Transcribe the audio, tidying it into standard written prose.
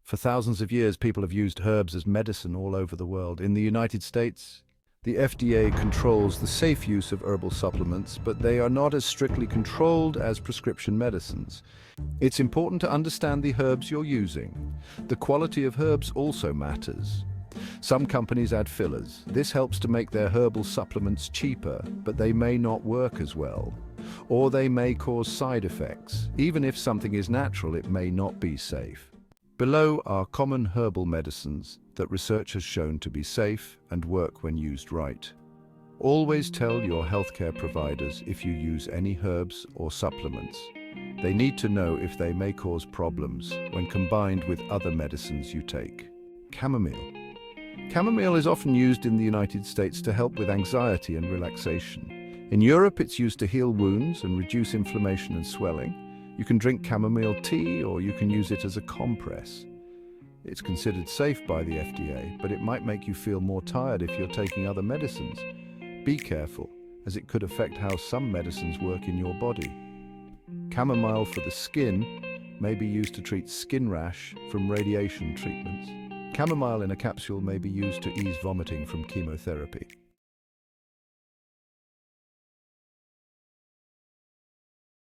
For thousands of years, people have used herbs as medicine all over the world. In the United States, the FDA controls the safe use of herbal supplements, but they are not as strictly controlled as prescription medicines. It's important to understand the herbs you're using. The quality of herbs also matters. Some companies add fillers. This helps to make their herbal supplements cheaper, but they may not work as well. Or they may cause side effects. Even if something is natural, it may not be safe. Below are common herbal medicines that research has shown to be safe and work when used right. Always tell your healthcare providers if you use any herbs or supplements. They need to know if they may cause problems when combined with other medicines you take. Chamomile. Chamomile is often used in the United States to help with anxiety and relaxation. In Europe, it's used to heal wounds and reduce inflammation and swelling. You can drink chamomile tea or you can use it as a compress. It's considered safe by the FDA, but it might make you feel more tired if you're taking other medicines. Be careful, as it could affect how some medicines work in your body. Chamomile for the skin may be used to treat skin rash from radiation treatments. Chamomile in a capsule may be used to ease vomiting from chemotherapy.